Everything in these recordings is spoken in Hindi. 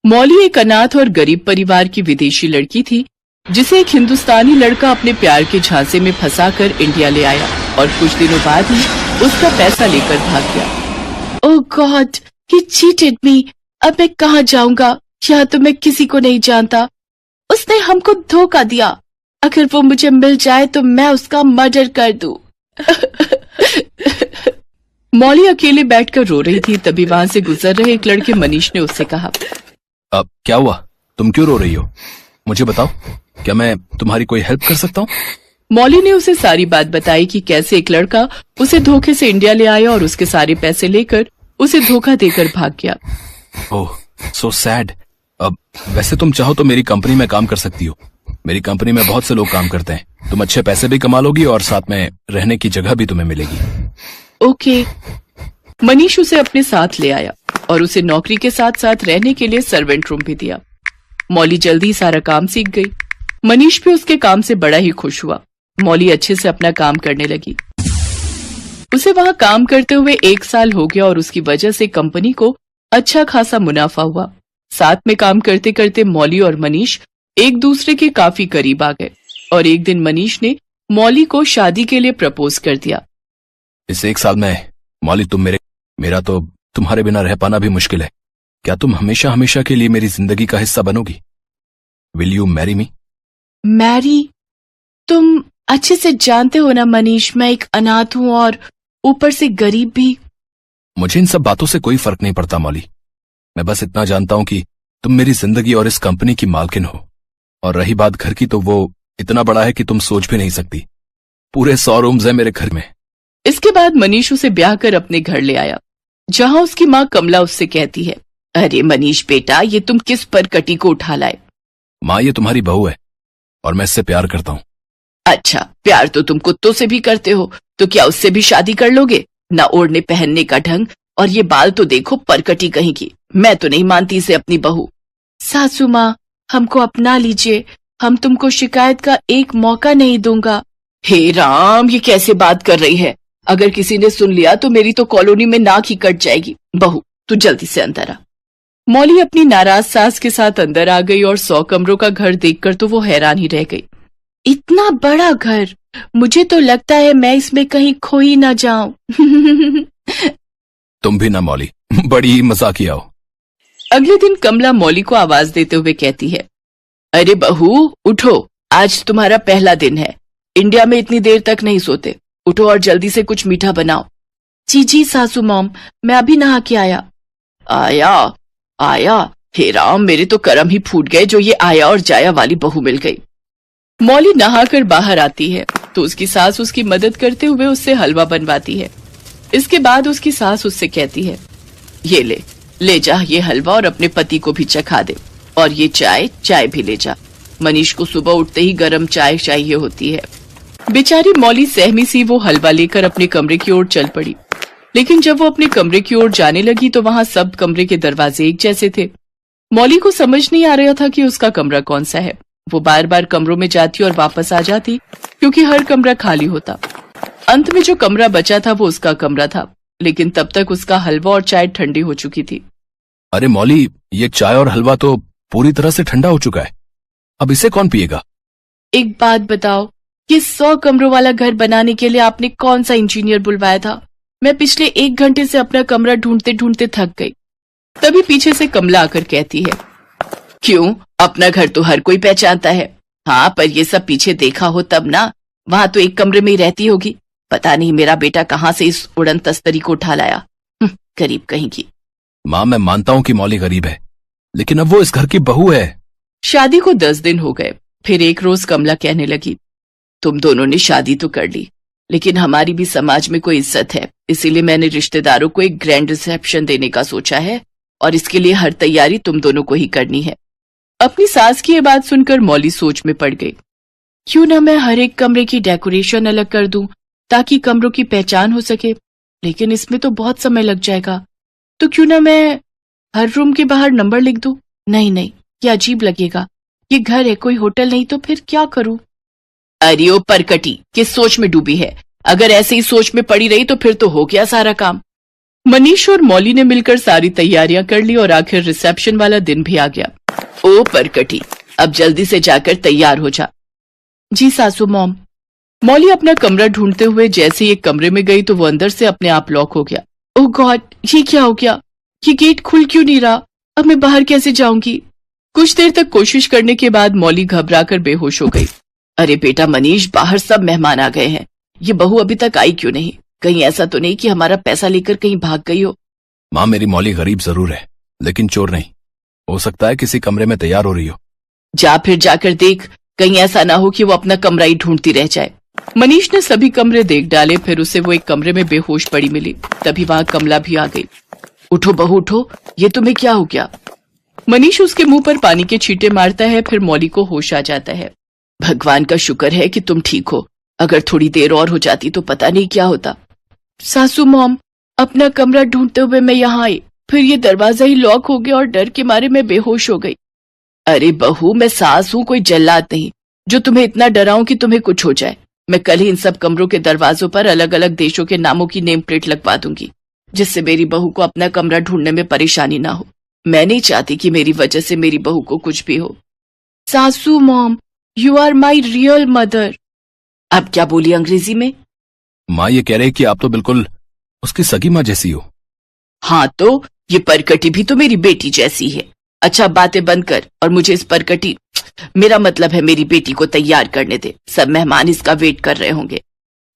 मौली एक अनाथ और गरीब परिवार की विदेशी लड़की थी जिसे एक हिंदुस्तानी लड़का अपने प्यार के झांसे में फंसाकर इंडिया ले आया और कुछ दिनों बाद ही उसका पैसा लेकर भाग गया। ओह गॉड, ही चीटेड मी। अब मैं कहाँ जाऊंगा? यहाँ तो मैं किसी को नहीं जानता। उसने हमको धोखा दिया। अगर वो मुझे मिल जाए तो मैं उसका मर्डर कर दूं। मौली अकेले बैठकर रो रही थी, तभी वहां से गुजर रहे एक लड़के मनीष ने उससे कहा, अब क्या हुआ? तुम क्यों रो रही हो? मुझे बताओ, क्या मैं तुम्हारी कोई हेल्प कर सकता हूँ? मौली ने उसे सारी बात बताई कि कैसे एक लड़का उसे धोखे से इंडिया ले आया और उसके सारे पैसे लेकर उसे धोखा देकर भाग गया। ओह, सो सैड। अब वैसे तुम चाहो तो मेरी कंपनी में काम कर सकती हो। मेरी कंपनी में बहुत से लोग काम करते हैं। तुम अच्छे पैसे भी कमा लोगी और साथ में रहने की जगह भी तुम्हें मिलेगी। ओके। मनीष उसे अपने साथ ले आया और उसे नौकरी के साथ साथ रहने के लिए सर्वेंट रूम भी दिया। मौली जल्दी सारा काम सीख गई। मनीष भी उसके काम से बड़ा ही खुश हुआ। मौली अच्छे से अपना काम करने लगी। उसे वहां काम करते हुए 1 साल हो गया और उसकी वजह से कंपनी को अच्छा खासा मुनाफा हुआ। साथ में काम करते करते मौली और मनीष एक दूसरे के काफी करीब आ गए और एक दिन मनीष ने मौली को शादी के लिए प्रपोज कर दिया। इस 1 साल में मौली मेरा तो तुम्हारे बिना रह पाना भी मुश्किल है। क्या तुम हमेशा हमेशा के लिए मेरी जिंदगी का हिस्सा बनोगी? Will you marry me? Marry? तुम अच्छे से जानते हो ना मनीष, मैं एक अनाथ हूँ और ऊपर से गरीब भी। मुझे इन सब बातों से कोई फर्क नहीं पड़ता मौली। मैं बस इतना जानता हूं कि तुम मेरी जिंदगी और इस कंपनी की मालकिन हो। और रही बात घर की, तो वो इतना बड़ा है कि तुम सोच भी नहीं सकती। पूरे 100 रूम्स हैं मेरे घर में। इसके बाद मनीष उसे ब्याह कर अपने घर ले आया, जहां उसकी माँ कमला उससे कहती है, अरे मनीष बेटा, ये तुम किस परकटी को उठा लाए? माँ, ये तुम्हारी बहू है और मैं इससे प्यार करता हूँ। अच्छा, प्यार तो तुम कुत्तों से भी करते हो, तो क्या उससे भी शादी कर लोगे? ना ओढ़ने पहनने का ढंग, और ये बाल तो देखो, परकटी कहीं की। मैं तो नहीं मानती इसे अपनी बहू। सासू माँ, हमको अपना लीजिए, हम तुमको शिकायत का एक मौका नहीं दूंगा। हे राम, ये कैसे बात कर रही है? अगर किसी ने सुन लिया तो मेरी तो कॉलोनी में नाक ही कट जाएगी। बहू, तू जल्दी से अंदर आ। मौली अपनी नाराज सास के साथ अंदर आ गई और 100 कमरों का घर देखकर तो वो हैरान ही रह गई। इतना बड़ा घर, मुझे तो लगता है मैं इसमें कहीं खो ही ना जाऊं। तुम भी ना मौली, बड़ी मजाकिया हो। अगले दिन कमला मौली को आवाज देते हुए कहती है, अरे बहू उठो, आज तुम्हारा पहला दिन है। इंडिया में इतनी देर तक नहीं सोते। उठो और जल्दी से कुछ मीठा बनाओ। जी जी सासू मॉम, मैं अभी नहा के आया। आया? हे राम, मेरे तो करम ही फूट गए जो ये आया और जाया वाली बहू मिल गई। मौली नहाकर बाहर आती है तो उसकी सास उसकी मदद करते हुए उससे हलवा बनवाती है। इसके बाद उसकी सास उससे कहती है, ये ले जा ये हलवा और अपने पति को भी चखा दे, और ये चाय भी ले जा। मनीष को सुबह उठते ही गरम चाय चाहिए होती है। बेचारी मौली सहमी सी वो हलवा लेकर अपने कमरे की ओर चल पड़ी, लेकिन जब वो अपने कमरे की ओर जाने लगी तो वहां सब कमरे के दरवाजे एक जैसे थे। मौली को समझ नहीं आ रहा था कि उसका कमरा कौन सा है। वो बार बार कमरों में जाती और वापस आ जाती, क्योंकि हर कमरा खाली होता। अंत में जो कमरा बचा था वो उसका कमरा था, लेकिन तब तक उसका हलवा और चाय ठंडी हो चुकी थी। अरे मौली, ये चाय और हलवा तो पूरी तरह से ठंडा हो चुका है। अब इसे कौन पिएगा? एक बात बताओ, ये 100 कमरों वाला घर बनाने के लिए आपने कौन सा इंजीनियर बुलवाया था? मैं पिछले 1 घंटे से अपना कमरा ढूंढते ढूंढते थक गई। तभी पीछे से कमला आकर कहती है, क्यों, अपना घर तो हर कोई पहचानता है। हाँ, पर ये सब पीछे देखा हो तब ना, वहां तो एक कमरे में ही रहती होगी। पता नहीं मेरा बेटा कहाँ से इस उड़न तस्तरी को उठा लाया। गरीब कहीं की। माँ, मैं मानता हूँ कि मौली गरीब है, लेकिन अब वो इस घर की बहू है। शादी को 10 दिन हो गए। फिर एक रोज कमला कहने लगी, तुम दोनों ने शादी तो कर ली, लेकिन हमारी भी समाज में कोई इज्जत है, इसीलिए मैंने रिश्तेदारों को एक ग्रैंड रिसेप्शन देने का सोचा है, और इसके लिए हर तैयारी तुम दोनों को ही करनी है। अपनी सास की ये बात सुनकर मौली सोच में पड़ गई। क्यों ना मैं हर एक कमरे की डेकोरेशन अलग कर दूं, ताकि कमरों की पहचान हो सके, लेकिन इसमें तो बहुत समय लग जाएगा। तो क्यों ना मैं हर रूम के बाहर नंबर लिख दूं? नहीं, ये अजीब लगेगा। ये घर है, कोई होटल नहीं, तो फिर क्या करूं? अरे ओ परकटी, किस सोच में डूबी है? अगर ऐसे ही सोच में पड़ी रही तो फिर तो हो गया सारा काम। मनीष और मौली ने मिलकर सारी तैयारियां कर ली और आखिर रिसेप्शन वाला दिन भी आ गया। ओ परकटी, अब जल्दी से जाकर तैयार हो जा। जी सासू मॉम। मौली अपना कमरा ढूंढते हुए जैसे ही एक कमरे में गई तो वो अंदर से अपने आप लॉक हो गया। ओह गॉड, ये क्या हो गया? ये गेट खुल क्यों नहीं रहा? अब मैं बाहर कैसे जाऊंगी? कुछ देर तक कोशिश करने के बाद मौली घबराकर बेहोश हो गई। अरे बेटा मनीष, बाहर सब मेहमान आ गए हैं, ये बहू अभी तक आई क्यों नहीं? कहीं ऐसा तो नहीं कि हमारा पैसा लेकर कहीं भाग गई हो? माँ, मेरी मौली गरीब जरूर है लेकिन चोर नहीं। हो सकता है किसी कमरे में तैयार हो रही हो। जा फिर जाकर देख, कहीं ऐसा ना हो कि वो अपना कमरा ही ढूंढती रह जाए। मनीष ने सभी कमरे देख डाले, फिर उसे वो एक कमरे में बेहोश पड़ी मिली। तभी वहां कमला भी आ गई। उठो बहू उठो, ये तुम्हें क्या हो गया? मनीष उसके मुंह पर पानी के छींटे मारता है, फिर मौली को होश आ जाता है। भगवान का शुक्र है कि तुम ठीक हो, अगर थोड़ी देर और हो जाती तो पता नहीं क्या होता। सासू मॉम, अपना कमरा ढूंढते हुए मैं यहाँ आई, फिर ये दरवाजा ही लॉक हो गया और डर के मारे मैं बेहोश हो गई। अरे बहू, मैं सास हूँ, कोई जल्लाद नहीं जो तुम्हें इतना डराऊं कि तुम्हें कुछ हो जाए। मैं कल ही इन सब कमरों के दरवाजों पर अलग अलग देशों के नामों की नेम प्लेट लगवा दूंगी, जिससे मेरी बहू को अपना कमरा ढूंढने में परेशानी ना हो। मैं नहीं चाहती कि मेरी वजह से मेरी बहू को कुछ भी हो। सासू mom, you are my real mother. अब क्या बोली अंग्रेजी में? माँ ये कह रहे कि आप तो बिल्कुल उसकी सगी माँ जैसी हो। हाँ तो ये परकटी भी तो मेरी बेटी जैसी है। अच्छा बातें बंद कर और मुझे इस परकटी, मेरा मतलब है मेरी बेटी को तैयार करने दे, सब मेहमान इसका वेट कर रहे होंगे।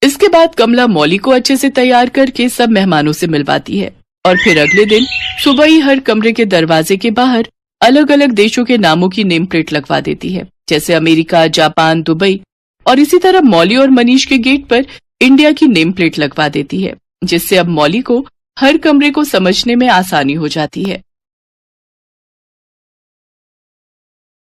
इसके बाद कमला मौली को अच्छे से तैयार करके सब मेहमानों से मिलवाती है और फिर अगले दिन सुबह ही हर कमरे के दरवाजे के बाहर अलग अलग देशों के नामों की नेम प्लेट लगवा देती है, जैसे अमेरिका, जापान, दुबई। और इसी तरह मौली और मनीष के गेट पर इंडिया की नेम प्लेट लगवा देती है, जिससे अब मौली को हर कमरे को समझने में आसानी हो जाती है।